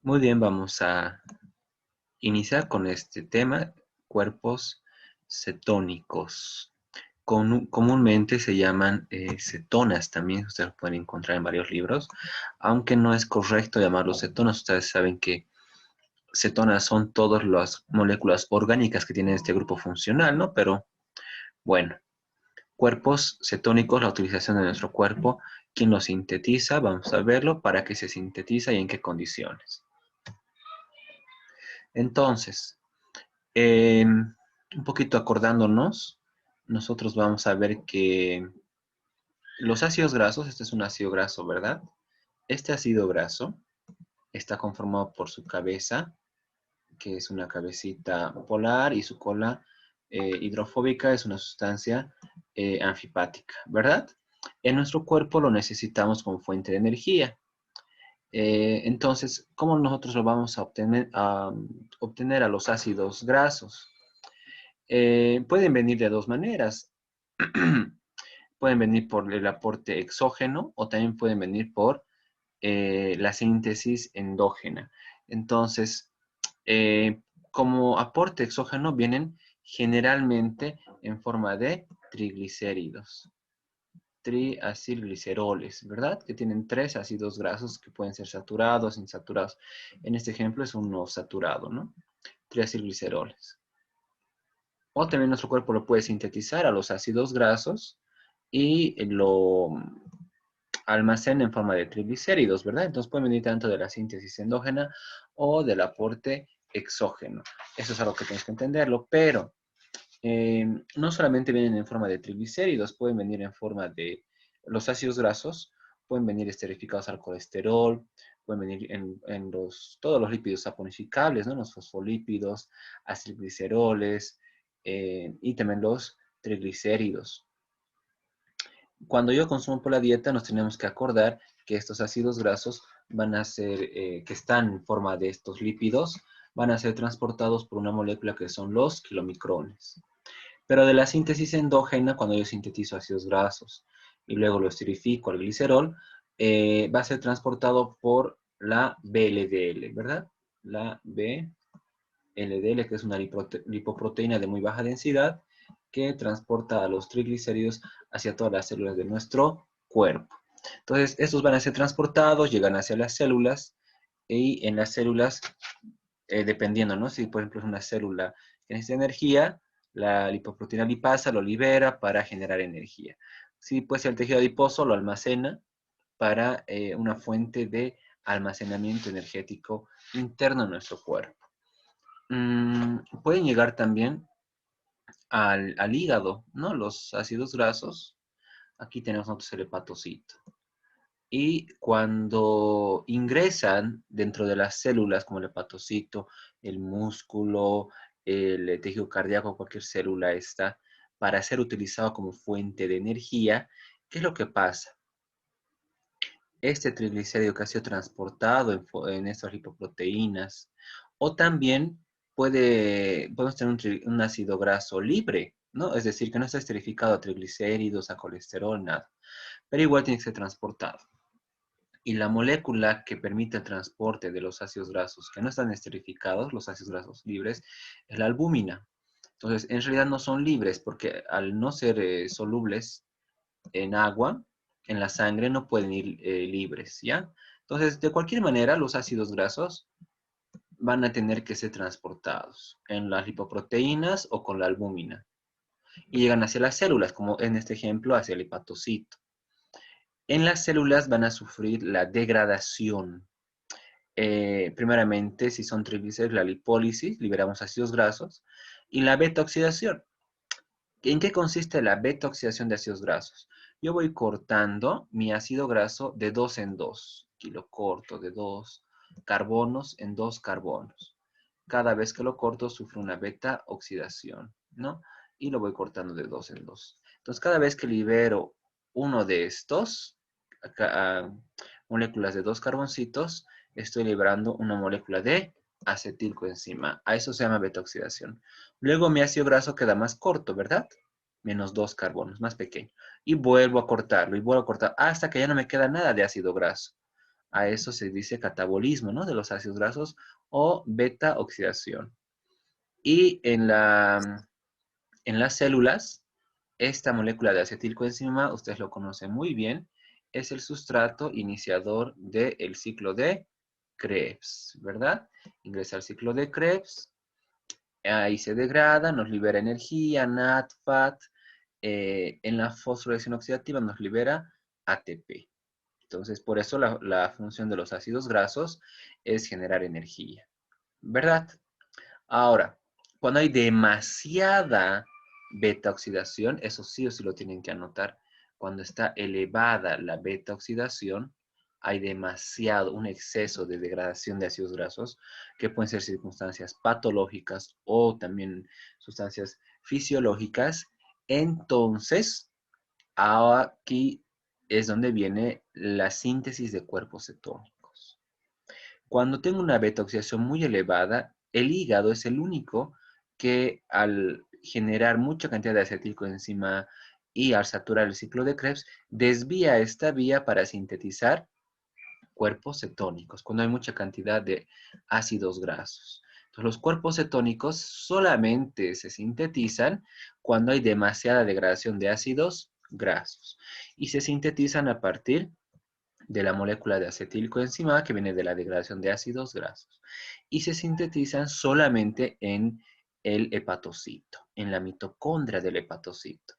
Muy bien, vamos a iniciar con este tema, cuerpos cetónicos. Comúnmente se llaman cetonas también, ustedes lo pueden encontrar en varios libros, aunque no es correcto llamarlos cetonas. Ustedes saben que cetonas son todas las moléculas orgánicas que tienen este grupo funcional, ¿no? Pero bueno, cuerpos cetónicos, la utilización de nuestro cuerpo, ¿quién los sintetiza? Vamos a verlo, para qué se sintetiza y en qué condiciones. Entonces, un poquito acordándonos, nosotros vamos a ver que los ácidos grasos, este es un ácido graso, ¿verdad? Este ácido graso está conformado por su cabeza, que es una cabecita polar, y su cola hidrofóbica es una sustancia anfipática, ¿verdad? En nuestro cuerpo lo necesitamos como fuente de energía. Entonces, ¿cómo nosotros lo vamos a obtener a los ácidos grasos? Pueden venir de dos maneras. Pueden venir por el aporte exógeno o también pueden venir por la síntesis endógena. Entonces, eh, como aporte exógeno vienen generalmente en forma de triglicéridos, triacilgliceroles, ¿verdad? Que tienen tres ácidos grasos que pueden ser saturados, insaturados. En este ejemplo es uno saturado, ¿no? Triacilgliceroles. O también nuestro cuerpo lo puede sintetizar a los ácidos grasos y lo almacena en forma de triglicéridos, ¿verdad? Entonces puede venir tanto de la síntesis endógena o del aporte exógeno. Eso es algo que tienes que entenderlo, pero no solamente vienen en forma de triglicéridos, pueden venir en forma de los ácidos grasos, pueden venir esterificados al colesterol, pueden venir en todos los lípidos saponificables, ¿no? Los fosfolípidos, acilgliceroles y también los triglicéridos. Cuando yo consumo por la dieta, nos tenemos que acordar que estos ácidos grasos van a ser, que están en forma de estos lípidos, van a ser transportados por una molécula que son los kilomicrones. Pero de la síntesis endógena, cuando yo sintetizo ácidos grasos y luego lo esterifico al glicerol, va a ser transportado por la BLDL, ¿verdad? La BLDL, que es una lipoproteína de muy baja densidad, que transporta a los triglicéridos hacia todas las células de nuestro cuerpo. Entonces, estos van a ser transportados, llegan hacia las células, y en las células, dependiendo, ¿no? Si, por ejemplo, es una célula que necesita energía, la lipoproteína lipasa lo libera para generar energía. Si puede ser el tejido adiposo, lo almacena para una fuente de almacenamiento energético interno en nuestro cuerpo. Pueden llegar también al hígado, ¿no? Los ácidos grasos. Aquí tenemos nosotros el hepatocito. Y cuando ingresan dentro de las células, como el hepatocito, el músculo, el tejido cardíaco, cualquier célula esta, para ser utilizado como fuente de energía, ¿qué es lo que pasa? Este triglicérido que ha sido transportado en estas lipoproteínas, o también podemos tener un ácido graso libre, ¿no? Es decir, que no está esterificado a triglicéridos, a colesterol, nada, pero igual tiene que ser transportado. Y la molécula que permite el transporte de los ácidos grasos que no están esterificados, los ácidos grasos libres, es la albúmina. Entonces, en realidad no son libres porque al no ser solubles en agua, en la sangre, no pueden ir libres, ¿ya? Entonces, de cualquier manera, los ácidos grasos van a tener que ser transportados en las lipoproteínas o con la albúmina. Y llegan hacia las células, como en este ejemplo, hacia el hepatocito. En las células van a sufrir la degradación. Primeramente, si son triglicéridos, la lipólisis, liberamos ácidos grasos, y la beta-oxidación. ¿En qué consiste la beta-oxidación de ácidos grasos? Yo voy cortando mi ácido graso de 2 en 2. Aquí lo corto de 2 carbonos en 2 carbonos. Cada vez que lo corto sufre una beta-oxidación, ¿no? Y lo voy cortando de 2 en 2. Entonces, cada vez que libero uno de estos moléculas de 2 carboncitos, estoy liberando una molécula de acetilcoenzima. A eso se llama beta-oxidación. Luego mi ácido graso queda más corto, ¿verdad? Menos 2 carbonos, más pequeño. Y vuelvo a cortarlo, y vuelvo a cortar, hasta que ya no me queda nada de ácido graso. A eso se dice catabolismo, ¿no? De los ácidos grasos o beta oxidación. Y en las células, esta molécula de acetilcoenzima, ustedes lo conocen muy bien, es el sustrato iniciador del ciclo de Krebs, ¿verdad? Ingresa al ciclo de Krebs, ahí se degrada, nos libera energía, NAD, FAT, en la fosforilación oxidativa nos libera ATP. Entonces, por eso la función de los ácidos grasos es generar energía, ¿verdad? Ahora, cuando hay demasiada beta oxidación, eso sí o sí lo tienen que anotar. Cuando está elevada la beta oxidación, hay demasiado, un exceso de degradación de ácidos grasos, que pueden ser circunstancias patológicas o también sustancias fisiológicas. Entonces, aquí es donde viene la síntesis de cuerpos cetónicos. Cuando tengo una beta oxidación muy elevada, el hígado es el único que al generar mucha cantidad de acetilcoenzima y al saturar el ciclo de Krebs, desvía esta vía para sintetizar cuerpos cetónicos, cuando hay mucha cantidad de ácidos grasos. Entonces, los cuerpos cetónicos solamente se sintetizan cuando hay demasiada degradación de ácidos grasos y se sintetizan a partir de la molécula de acetilcoenzima que viene de la degradación de ácidos grasos y se sintetizan solamente en el hepatocito, en la mitocondria del hepatocito.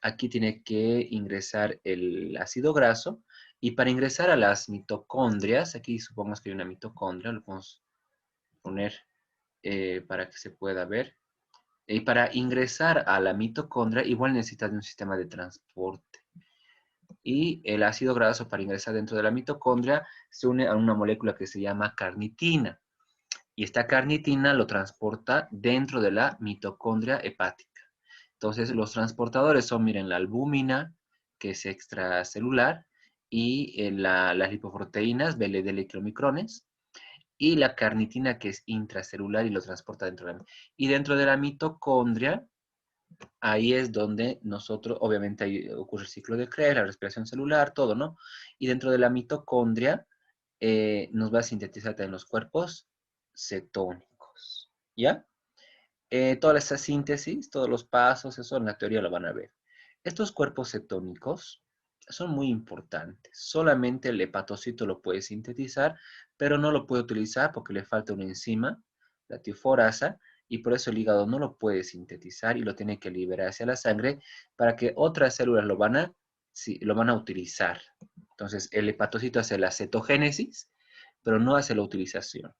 Aquí tiene que ingresar el ácido graso y para ingresar a las mitocondrias, aquí supongamos que hay una mitocondria, lo podemos poner para que se pueda ver. Y para ingresar a la mitocondria igual necesita de un sistema de transporte. Y el ácido graso para ingresar dentro de la mitocondria se une a una molécula que se llama carnitina. Y esta carnitina lo transporta dentro de la mitocondria hepática. Entonces, los transportadores son, miren, la albúmina, que es extracelular, y las lipoproteínas, VLD kilomicrones, y la carnitina, que es intracelular y lo transporta dentro de la mitocondria. Y dentro de la mitocondria, ahí es donde nosotros, obviamente ahí ocurre el ciclo de Krebs, la respiración celular, todo, ¿no? Y dentro de la mitocondria nos va a sintetizar también los cuerpos cetónicos, ¿ya? Toda esa síntesis, todos los pasos, eso en la teoría lo van a ver. Estos cuerpos cetónicos son muy importantes. Solamente el hepatocito lo puede sintetizar, pero no lo puede utilizar porque le falta una enzima, la tioforasa, y por eso el hígado no lo puede sintetizar y lo tiene que liberar hacia la sangre para que otras células lo van a utilizar. Entonces, el hepatocito hace la cetogénesis, pero no hace la utilización.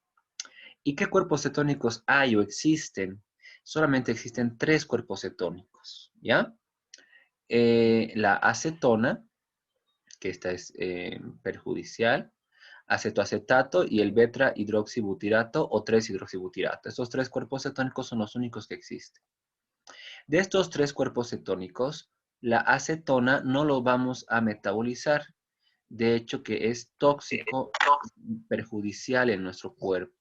¿Y qué cuerpos cetónicos hay o existen? Solamente existen 3 cuerpos cetónicos, ¿ya? La acetona, que esta es perjudicial, acetoacetato y el beta-hidroxibutirato o 3-hidroxibutirato. Estos 3 cuerpos cetónicos son los únicos que existen. De estos 3 cuerpos cetónicos, la acetona no lo vamos a metabolizar. De hecho, que es tóxico, perjudicial en nuestro cuerpo.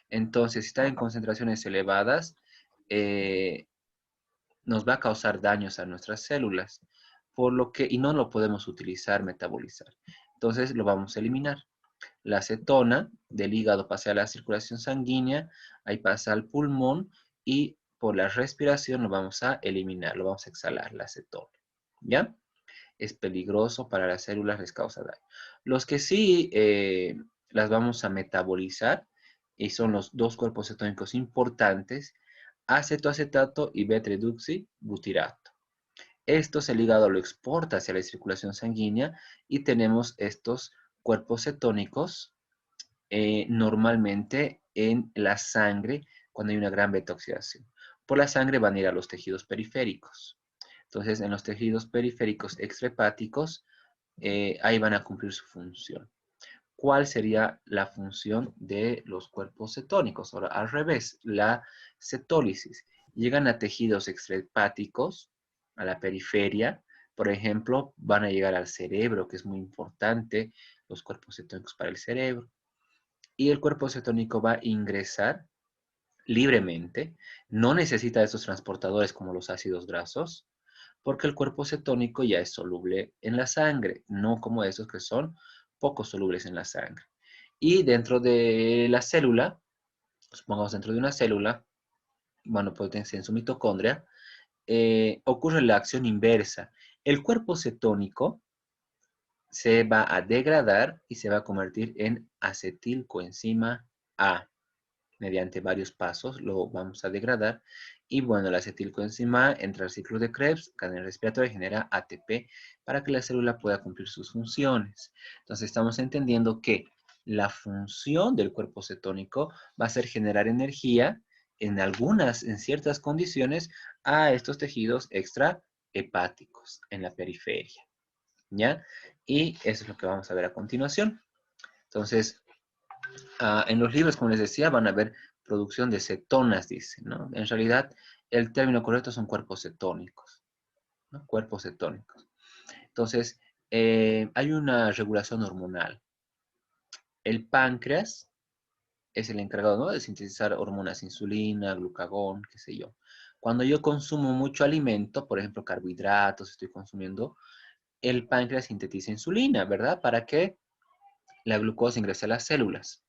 Entonces, si está en concentraciones elevadas, nos va a causar daños a nuestras células, por lo que, y no lo podemos utilizar, metabolizar. Entonces, lo vamos a eliminar. La acetona del hígado pasa a la circulación sanguínea, ahí pasa al pulmón y por la respiración lo vamos a eliminar, lo vamos a exhalar, la acetona. ¿Ya? Es peligroso para las células, les causa daño. Los que sí las vamos a metabolizar, y son los 2 cuerpos cetónicos importantes, acetoacetato y beta-hidroxibutirato. Estos el hígado lo exporta hacia la circulación sanguínea y tenemos estos cuerpos cetónicos normalmente en la sangre cuando hay una gran beta-oxidación. Por la sangre van a ir a los tejidos periféricos. Entonces, en los tejidos periféricos extrahepáticos, ahí van a cumplir su función. ¿Cuál sería la función de los cuerpos cetónicos? Ahora, al revés, la cetólisis. Llegan a tejidos extrahepáticos, a la periferia, por ejemplo, van a llegar al cerebro, que es muy importante, los cuerpos cetónicos para el cerebro. Y el cuerpo cetónico va a ingresar libremente, no necesita de estos transportadores como los ácidos grasos, porque el cuerpo cetónico ya es soluble en la sangre, no como esos que son poco solubles en la sangre. Y dentro de la célula, supongamos dentro de una célula, bueno, puede ser en su mitocondria, ocurre la acción inversa. El cuerpo cetónico se va a degradar y se va a convertir en acetilcoenzima A. Mediante varios pasos lo vamos a degradar. Y bueno, el acetilcoenzima A entra al ciclo de Krebs, cadena respiratoria, y genera ATP para que la célula pueda cumplir sus funciones. Entonces estamos entendiendo que la función del cuerpo cetónico va a ser generar energía en ciertas condiciones, a estos tejidos extrahepáticos en la periferia. ¿Ya? Y eso es lo que vamos a ver a continuación. Entonces, en los libros, como les decía, van a ver producción de cetonas, dice, ¿no? En realidad, el término correcto son cuerpos cetónicos, ¿no? Cuerpos cetónicos. Entonces, hay una regulación hormonal. El páncreas es el encargado, ¿no?, de sintetizar hormonas, insulina, glucagón, qué sé yo. Cuando yo consumo mucho alimento, por ejemplo, carbohidratos, estoy consumiendo, el páncreas sintetiza insulina, ¿verdad? Para que la glucosa ingrese a las células.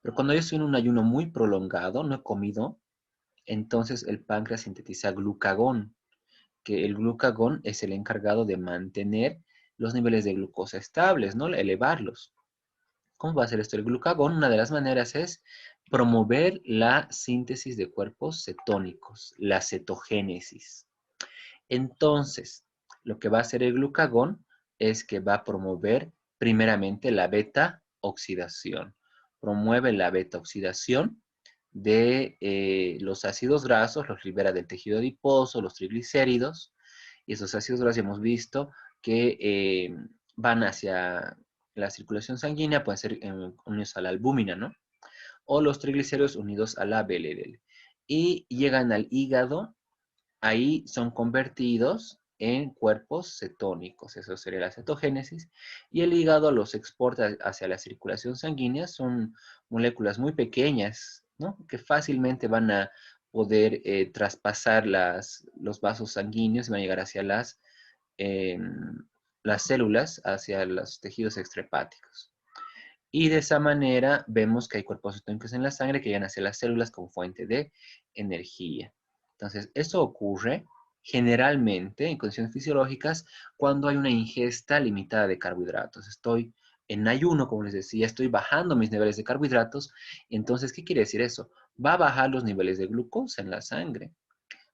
Pero cuando yo estoy en un ayuno muy prolongado, no he comido, entonces el páncreas sintetiza glucagón, que el glucagón es el encargado de mantener los niveles de glucosa estables, ¿no? Elevarlos. ¿Cómo va a hacer esto el glucagón? Una de las maneras es promover la síntesis de cuerpos cetónicos, la cetogénesis. Entonces, lo que va a hacer el glucagón es que va a promover primeramente la beta-oxidación. Promueve la beta-oxidación de los ácidos grasos, los libera del tejido adiposo, los triglicéridos, y esos ácidos grasos hemos visto que van hacia la circulación sanguínea, pueden ser unidos a la albúmina, ¿no? O los triglicéridos unidos a la VLDL. Y llegan al hígado. Ahí son convertidos en cuerpos cetónicos, eso sería la cetogénesis, y el hígado los exporta hacia la circulación sanguínea. Son moléculas muy pequeñas, ¿no?, que fácilmente van a poder traspasar los vasos sanguíneos y van a llegar hacia eh, las células, hacia los tejidos extrahepáticos. Y de esa manera vemos que hay cuerpos cetónicos en la sangre que llegan hacia las células como fuente de energía. Entonces, esto ocurre generalmente en condiciones fisiológicas cuando hay una ingesta limitada de carbohidratos. Estoy en ayuno, como les decía, estoy bajando mis niveles de carbohidratos. Entonces, ¿qué quiere decir eso? Va a bajar los niveles de glucosa en la sangre.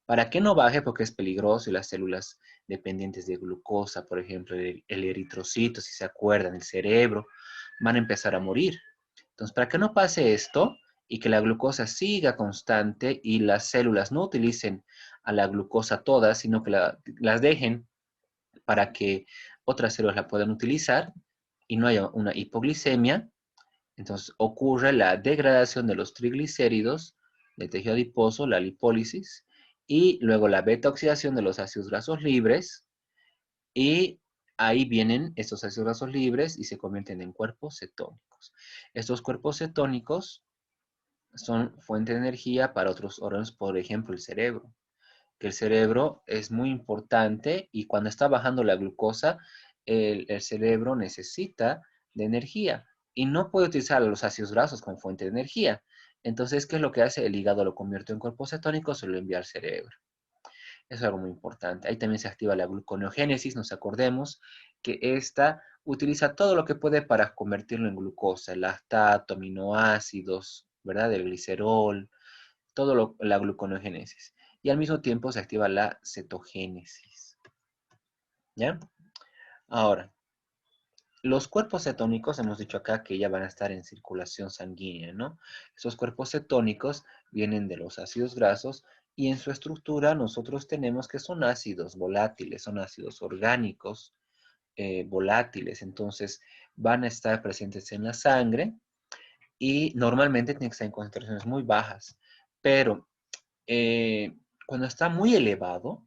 ¿Para qué no baje? Porque es peligroso y las células dependientes de glucosa, por ejemplo, el eritrocito, si se acuerdan, el cerebro, van a empezar a morir. Entonces, para que no pase esto y que la glucosa siga constante y las células no utilicen a la glucosa todas, sino que las dejen para que otras células la puedan utilizar y no haya una hipoglicemia, entonces ocurre la degradación de los triglicéridos del tejido adiposo, la lipólisis, y luego la beta-oxidación de los ácidos grasos libres, y ahí vienen estos ácidos grasos libres y se convierten en cuerpos cetónicos. Estos cuerpos cetónicos son fuente de energía para otros órganos, por ejemplo, el cerebro. Que el cerebro es muy importante y cuando está bajando la glucosa, el cerebro necesita de energía y no puede utilizar los ácidos grasos como fuente de energía. Entonces, ¿qué es lo que hace? El hígado lo convierte en cuerpo cetónico, se lo envía al cerebro. Eso es algo muy importante. Ahí también se activa la gluconeogénesis, nos acordemos que esta utiliza todo lo que puede para convertirlo en glucosa, el lactato, aminoácidos, ¿verdad? El glicerol, la gluconeogénesis. Y al mismo tiempo se activa la cetogénesis. ¿Ya? Ahora, los cuerpos cetónicos, hemos dicho acá que ya van a estar en circulación sanguínea, ¿no? Esos cuerpos cetónicos vienen de los ácidos grasos y en su estructura nosotros tenemos que son ácidos volátiles, son ácidos orgánicos volátiles. Entonces, van a estar presentes en la sangre y normalmente tienen que estar en concentraciones muy bajas. Pero cuando está muy elevado,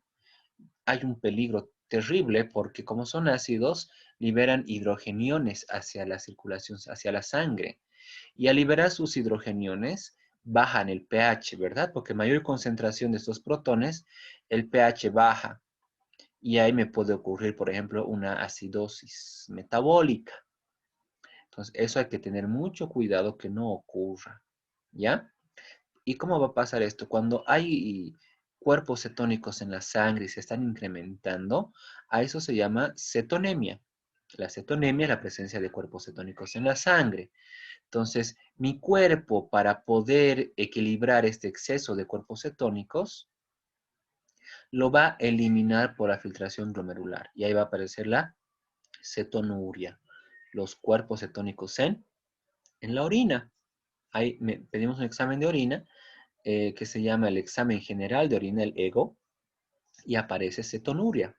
hay un peligro terrible porque como son ácidos, liberan hidrogeniones hacia la circulación, hacia la sangre. Y al liberar sus hidrogeniones, bajan el pH, ¿verdad? Porque mayor concentración de estos protones, el pH baja. Y ahí me puede ocurrir, por ejemplo, una acidosis metabólica. Entonces, eso hay que tener mucho cuidado que no ocurra, ¿ya? ¿Y cómo va a pasar esto? Cuando hay cuerpos cetónicos en la sangre y se están incrementando, a eso se llama cetonemia. La cetonemia es la presencia de cuerpos cetónicos en la sangre. Entonces, mi cuerpo, para poder equilibrar este exceso de cuerpos cetónicos, lo va a eliminar por la filtración glomerular. Y ahí va a aparecer la cetonuria, los cuerpos cetónicos en la orina. Ahí pedimos un examen de orina que se llama el examen general de orina, el EGO, y aparece cetonuria.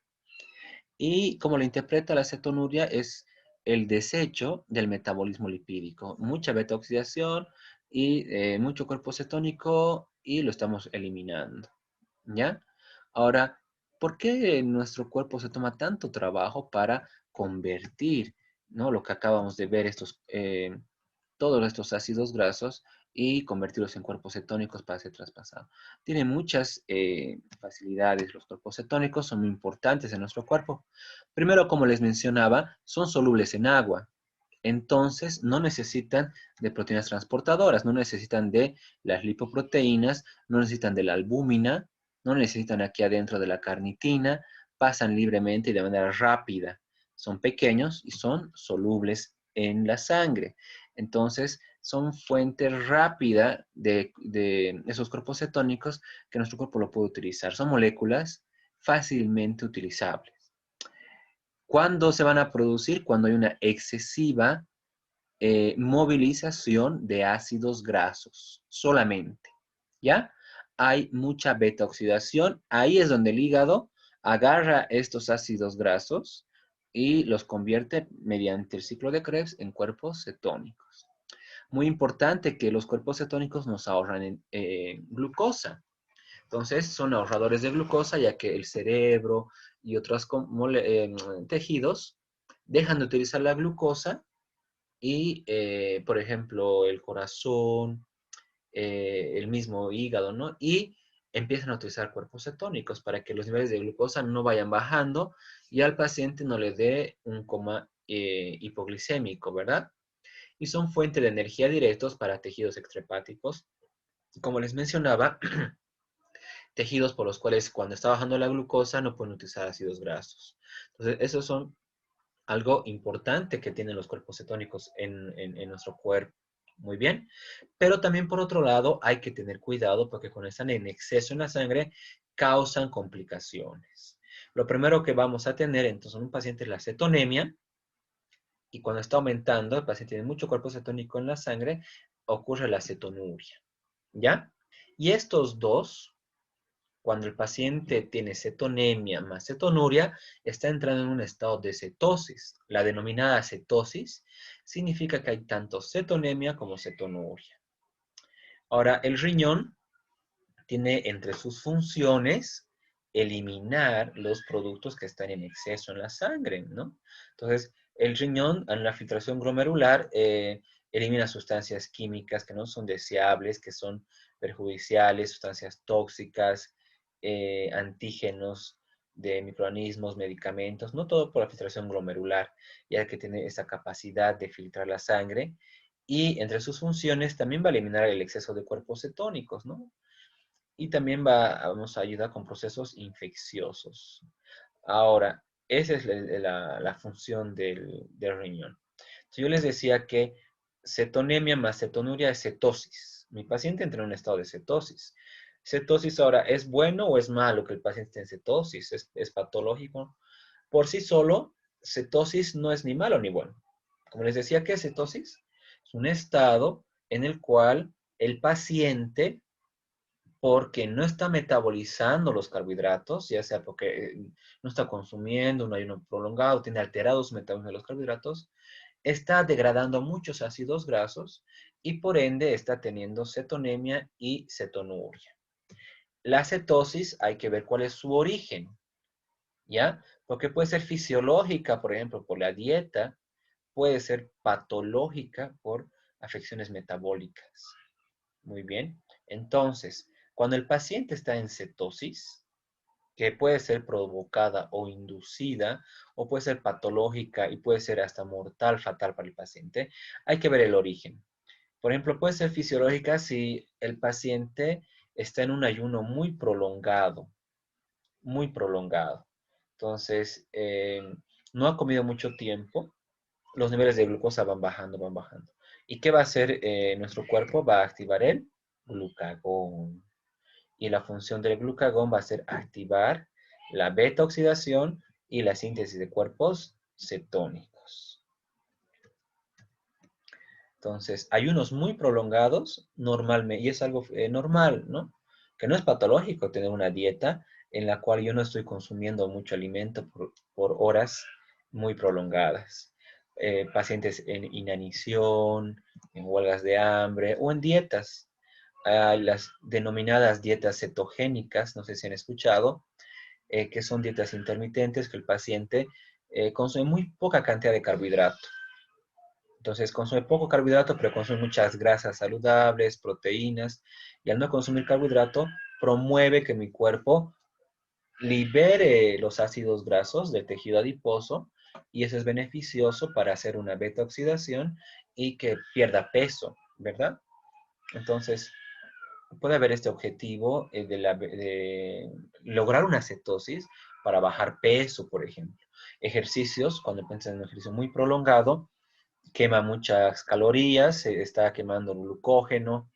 Y como lo interpreta la cetonuria es el desecho del metabolismo lipídico. Mucha beta-oxidación y mucho cuerpo cetónico y lo estamos eliminando. ¿Ya? Ahora, ¿por qué nuestro cuerpo se toma tanto trabajo para convertir, ¿no? Lo que acabamos de ver, todos estos ácidos grasos y convertirlos en cuerpos cetónicos para ser traspasados? Tiene muchas facilidades. Los cuerpos cetónicos son muy importantes en nuestro cuerpo. Primero, como les mencionaba, son solubles en agua. Entonces, no necesitan de proteínas transportadoras, no necesitan de las lipoproteínas, no necesitan de la albúmina, no necesitan aquí adentro de la carnitina, pasan libremente y de manera rápida. Son pequeños y son solubles en la sangre. Entonces, son fuente rápida de esos cuerpos cetónicos que nuestro cuerpo lo puede utilizar. Son moléculas fácilmente utilizables. ¿Cuándo se van a producir? Cuando hay una excesiva movilización de ácidos grasos, solamente, ¿ya? Hay mucha beta-oxidación, ahí es donde el hígado agarra estos ácidos grasos y los convierte mediante el ciclo de Krebs en cuerpos cetónicos. Muy importante que los cuerpos cetónicos nos ahorran en glucosa. Entonces, son ahorradores de glucosa, ya que el cerebro y otros tejidos dejan de utilizar la glucosa y, por ejemplo, el corazón, el mismo hígado, ¿no? Y empiezan a utilizar cuerpos cetónicos para que los niveles de glucosa no vayan bajando y al paciente no le dé un coma hipoglicémico, ¿verdad? Y son fuente de energía directos para tejidos extrahepáticos. Como les mencionaba, tejidos por los cuales cuando está bajando la glucosa no pueden utilizar ácidos grasos. Entonces, esos son algo importante que tienen los cuerpos cetónicos en nuestro cuerpo. Muy bien. Pero también por otro lado hay que tener cuidado porque cuando están en exceso en la sangre causan complicaciones. Lo primero que vamos a tener entonces en un paciente es la cetonemia y cuando está aumentando, el paciente tiene mucho cuerpo cetónico en la sangre, ocurre la cetonuria. ¿Ya? Y estos dos cuando el paciente tiene cetonemia más cetonuria, está entrando en un estado de cetosis. La denominada cetosis significa que hay tanto cetonemia como cetonuria. Ahora, el riñón tiene entre sus funciones eliminar los productos que están en exceso en la sangre, ¿no? Entonces, el riñón en la filtración glomerular elimina sustancias químicas que no son deseables, que son perjudiciales, sustancias tóxicas, antígenos de microorganismos, medicamentos, no todo por la filtración glomerular, ya que tiene esa capacidad de filtrar la sangre y entre sus funciones también va a eliminar el exceso de cuerpos cetónicos, ¿no? Y también vamos a ayudar con procesos infecciosos. Ahora, esa es la función del riñón. Entonces, yo les decía que cetonemia más cetonuria es cetosis. Mi paciente entra en un estado de cetosis. Cetosis ahora, ¿es bueno o es malo que el paciente esté en cetosis? ¿Es patológico? Por sí solo, cetosis no es ni malo ni bueno. Como les decía, ¿qué es cetosis? Es un estado en el cual el paciente porque no está metabolizando los carbohidratos, ya sea porque no está consumiendo un ayuno prolongado, tiene alterados su metabolismo de los carbohidratos, está degradando muchos ácidos grasos y por ende está teniendo cetonemia y cetonuria. La cetosis hay que ver cuál es su origen, ¿ya? Porque puede ser fisiológica, por ejemplo, por la dieta, puede ser patológica por afecciones metabólicas. Muy bien. Entonces, cuando el paciente está en cetosis, que puede ser provocada o inducida, o puede ser patológica y puede ser hasta mortal, fatal para el paciente, hay que ver el origen. Por ejemplo, puede ser fisiológica si el paciente está en un ayuno muy prolongado, muy prolongado. Entonces, no ha comido mucho tiempo, los niveles de glucosa van bajando, van bajando. ¿Y qué va a hacer nuestro cuerpo? Va a activar el glucagón. Y la función del glucagón va a ser activar la beta oxidación y la síntesis de cuerpos cetónicos. Entonces, ayunos muy prolongados normalmente, y es algo normal, ¿no? Que no es patológico tener una dieta en la cual yo no estoy consumiendo mucho alimento por horas muy prolongadas. Pacientes en inanición, en huelgas de hambre o en dietas. Hay las denominadas dietas cetogénicas, no sé si han escuchado, que son dietas intermitentes que el paciente consume muy poca cantidad de carbohidrato. Entonces consume poco carbohidrato, pero consume muchas grasas saludables, proteínas, y al no consumir carbohidrato, promueve que mi cuerpo libere los ácidos grasos del tejido adiposo, y eso es beneficioso para hacer una beta oxidación y que pierda peso, ¿verdad? Entonces, puede haber este objetivo de lograr una cetosis para bajar peso, por ejemplo. Ejercicios, cuando piensas en un ejercicio muy prolongado, quema muchas calorías, se está quemando glucógeno,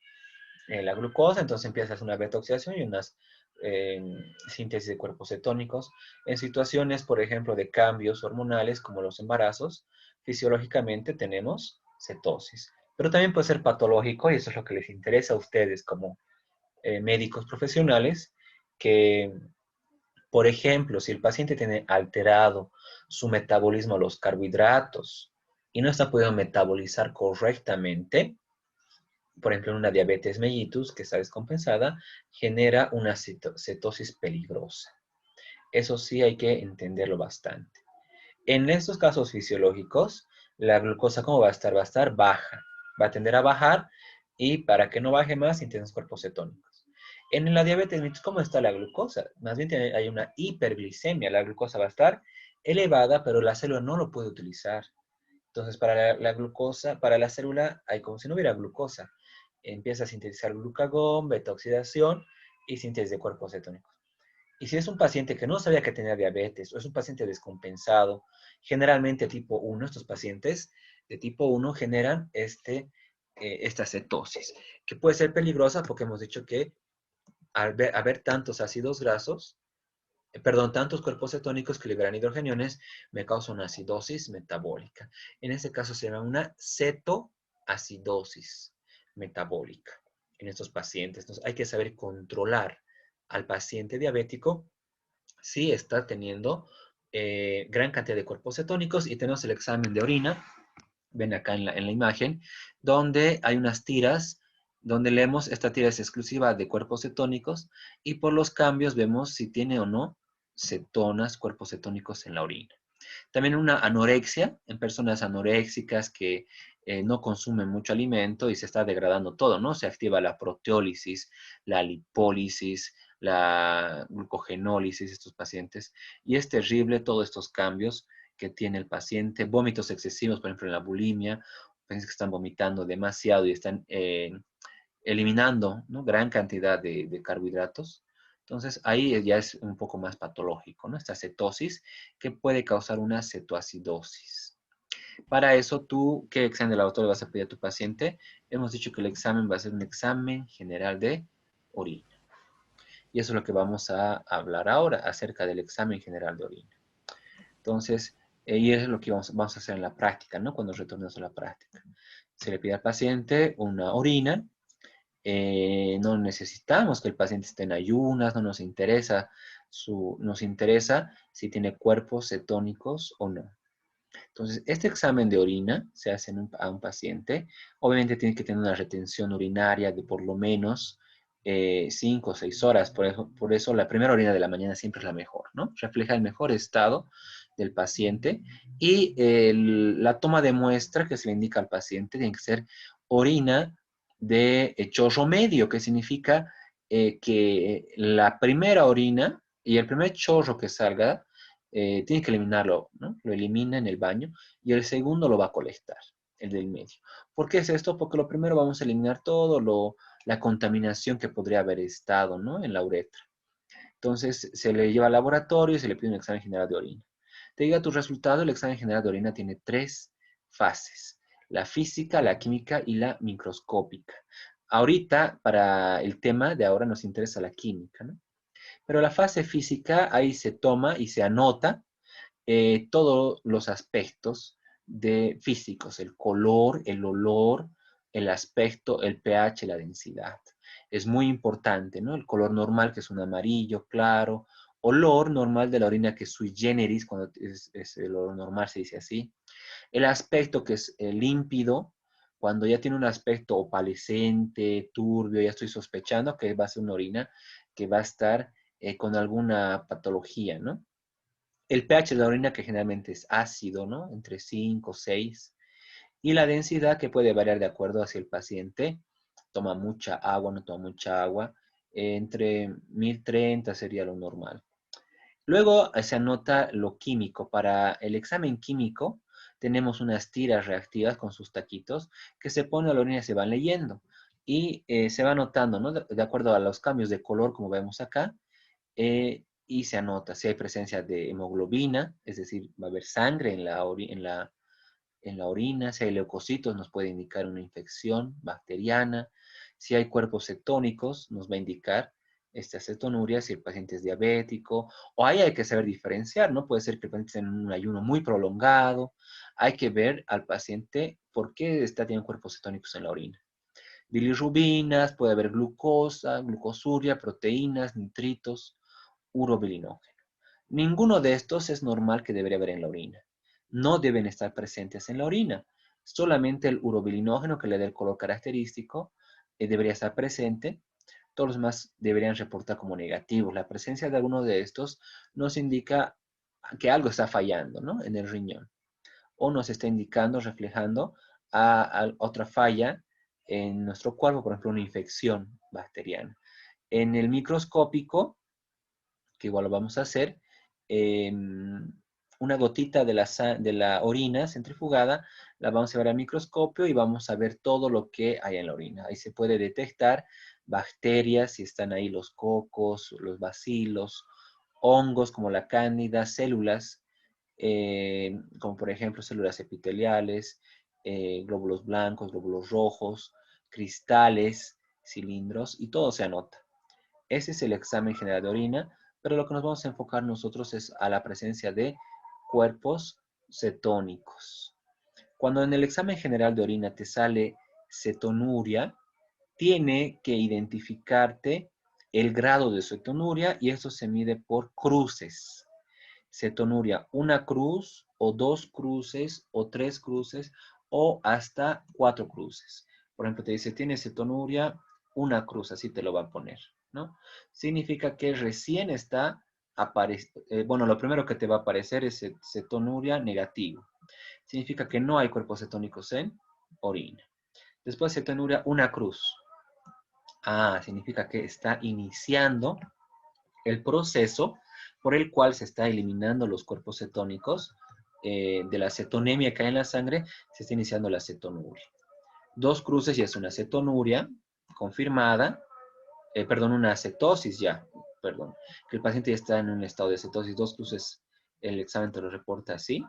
la glucosa, entonces empieza a hacer una beta-oxidación y unas eh, síntesis de cuerpos cetónicos. En situaciones, por ejemplo, de cambios hormonales como los embarazos, fisiológicamente tenemos cetosis. Pero también puede ser patológico, y eso es lo que les interesa a ustedes como médicos profesionales, que, por ejemplo, si el paciente tiene alterado su metabolismo a los carbohidratos y no está pudiendo metabolizar correctamente, por ejemplo, en una diabetes mellitus que está descompensada, genera una cetosis peligrosa. Eso sí hay que entenderlo bastante. En estos casos fisiológicos, la glucosa, ¿cómo va a estar? Va a estar baja. Va a tender a bajar y para que no baje más, intensos cuerpos cetónicos. En la diabetes mellitus, ¿cómo está la glucosa? Más bien hay una hiperglicemia. La glucosa va a estar elevada, pero la célula no lo puede utilizar. Entonces, para la glucosa, para la célula, hay como si no hubiera glucosa. Empieza a sintetizar glucagón, beta-oxidación y síntesis de cuerpos cetónicos. Y si es un paciente que no sabía que tenía diabetes o es un paciente descompensado, generalmente tipo 1, estos pacientes de tipo 1 generan esta cetosis, que puede ser peligrosa porque hemos dicho que al haber tantos ácidos grasos, tantos cuerpos cetónicos que liberan hidrogeniones, me causa una acidosis metabólica. En este caso se llama una cetoacidosis metabólica en estos pacientes. Entonces hay que saber controlar al paciente diabético si está teniendo gran cantidad de cuerpos cetónicos, y tenemos el examen de orina, ven acá en la imagen, donde hay unas tiras, donde leemos, esta tira es exclusiva de cuerpos cetónicos, y por los cambios vemos si tiene o no cetonas, cuerpos cetónicos en la orina. También una anorexia, en personas anoréxicas que no consumen mucho alimento y se está degradando todo, ¿no? Se activa la proteólisis, la lipólisis, la glucogenólisis, estos pacientes, y es terrible todos estos cambios que tiene el paciente, vómitos excesivos, por ejemplo, en la bulimia, pacientes que están vomitando demasiado y están eliminando, ¿no?, gran cantidad de carbohidratos. Entonces, ahí ya es un poco más patológico, ¿no? Esta cetosis que puede causar una cetoacidosis. Para eso, tú, ¿qué examen de laboratorio vas a pedir a tu paciente? Hemos dicho que el examen va a ser un examen general de orina. Y eso es lo que vamos a hablar ahora, acerca del examen general de orina. Entonces, y eso es lo que vamos a hacer en la práctica, ¿no? Cuando retornemos a la práctica. Se le pide al paciente una orina. No necesitamos que el paciente esté en ayunas, no nos interesa, nos interesa si tiene cuerpos cetónicos o no. Entonces, este examen de orina se hace a un paciente. Obviamente tiene que tener una retención urinaria de por lo menos 5 o 6 horas. Por eso la primera orina de la mañana siempre es la mejor, ¿no? Refleja el mejor estado del paciente. Y la toma de muestra que se le indica al paciente tiene que ser orina de chorro medio, que significa que la primera orina Y el primer chorro que salga, tiene que eliminarlo, ¿no? Lo elimina en el baño y el segundo lo va a colectar, el del medio. ¿Por qué es esto? Porque lo primero vamos a eliminar la contaminación que podría haber estado, ¿no? En la uretra. Entonces se le lleva al laboratorio y se le pide un examen general de orina. Te diga tu resultado, el examen general de orina tiene tres fases: la física, la química y la microscópica. Ahorita, para el tema de ahora, nos interesa la química, ¿no? Pero la fase física, ahí se toma y se anota todos los aspectos físicos: el color, el olor, el aspecto, el pH, la densidad. Es muy importante, ¿no? El color normal, que es un amarillo claro; olor normal de la orina, que es sui generis, cuando es el olor normal se dice así; el aspecto, que es límpido, cuando ya tiene un aspecto opalescente, turbio, ya estoy sospechando que va a ser una orina que va a estar con alguna patología, ¿no? El pH de la orina, que generalmente es ácido, ¿no? Entre 5 6. Y la densidad, que puede variar de acuerdo a si el paciente toma mucha agua o no toma mucha agua. Entre 1030 sería lo normal. Luego se anota lo químico. Para el examen químico tenemos unas tiras reactivas con sus taquitos que se ponen a la orina y se van leyendo. Y se va anotando, ¿no? De acuerdo a los cambios de color, como vemos acá. Y se anota si hay presencia de hemoglobina, es decir, va a haber sangre en la orina; si hay leucocitos, nos puede indicar una infección bacteriana; si hay cuerpos cetónicos, nos va a indicar esta cetonuria, si el paciente es diabético; o ahí hay que saber diferenciar, ¿no? Puede ser que el paciente esté en un ayuno muy prolongado. Hay que ver al paciente por qué está teniendo cuerpos cetónicos en la orina. Bilirrubinas, puede haber glucosa, glucosuria, proteínas, nitritos, urobilinógeno. Ninguno de estos es normal que debería haber en la orina. No deben estar presentes en la orina. Solamente el urobilinógeno, que le da el color característico, debería estar presente. Todos los demás deberían reportar como negativos. La presencia de alguno de estos nos indica que algo está fallando, ¿no? En el riñón. O nos está indicando, reflejando a otra falla en nuestro cuerpo, por ejemplo, una infección bacteriana. En el microscópico, que igual lo vamos a hacer, una gotita de la orina centrifugada la vamos a llevar al microscopio y vamos a ver todo lo que hay en la orina. Ahí se puede detectar bacterias, si están ahí los cocos, los bacilos; hongos como la cándida; células, como por ejemplo células epiteliales, glóbulos blancos, glóbulos rojos, cristales, cilindros, y todo se anota. Ese es el examen general de orina, pero lo que nos vamos a enfocar nosotros es a la presencia de cuerpos cetónicos. Cuando en el examen general de orina te sale cetonuria, tiene que identificarte el grado de cetonuria, y eso se mide por cruces. Cetonuria, una cruz, o dos cruces, o tres cruces, o hasta cuatro cruces. Por ejemplo, te dice, tiene cetonuria, una cruz, así te lo va a poner, ¿no? Significa que recién está apareciendo. Bueno, lo primero que te va a aparecer es cetonuria negativo. Significa que no hay cuerpos cetónicos en orina. Después cetonuria, una cruz. Ah, significa que está iniciando el proceso por el cual se está eliminando los cuerpos cetónicos. De la cetonemia que hay en la sangre, se está iniciando la cetonuria. Dos cruces ya es una cetonuria confirmada, perdón, una cetosis ya, perdón, que el paciente ya está en un estado de cetosis. Dos cruces, el examen te lo reporta así.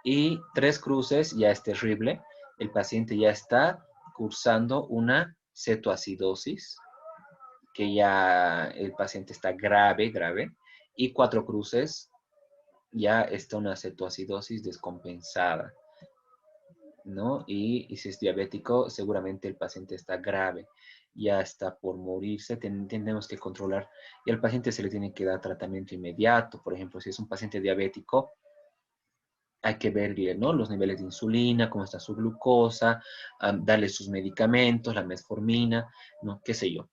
Y tres cruces ya es terrible, el paciente ya está cursando una cetoacidosis, que ya el paciente está grave, grave. Y cuatro cruces ya está una cetoacidosis descompensada, ¿no? Y si es diabético, seguramente el paciente está grave, ya está por morirse. Tenemos que controlar, y al paciente se le tiene que dar tratamiento inmediato. Por ejemplo, si es un paciente diabético, hay que verle, ¿no?, los niveles de insulina, cómo está su glucosa, darle sus medicamentos, la metformina, ¿no? Qué sé yo.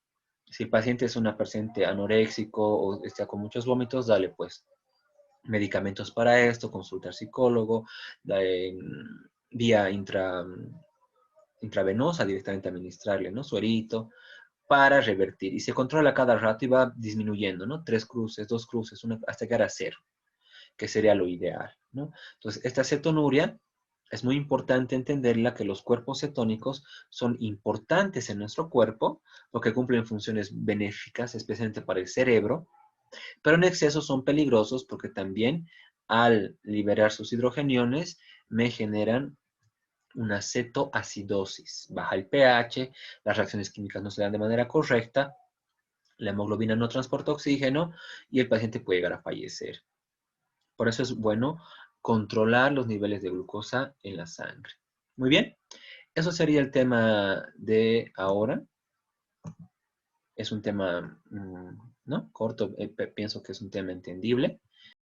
Si el paciente es una paciente anoréxico o está con muchos vómitos, dale pues medicamentos para esto, consultar psicólogo, vía intravenosa, directamente administrarle, ¿no?, suerito, para revertir. Y se controla cada rato y va disminuyendo, ¿no? 3 cruces, 2 cruces, hasta llegar a 0, que sería lo ideal, ¿no? Entonces, esta cetonuria es muy importante entenderla, que los cuerpos cetónicos son importantes en nuestro cuerpo porque cumplen funciones benéficas, especialmente para el cerebro, pero en exceso son peligrosos porque también al liberar sus hidrogeniones me generan una cetoacidosis. Baja el pH, las reacciones químicas no se dan de manera correcta, la hemoglobina no transporta oxígeno y el paciente puede llegar a fallecer. Por eso es bueno controlar los niveles de glucosa en la sangre. Muy bien, eso sería el tema de ahora. Es un tema, ¿no? Corto, pienso que es un tema entendible.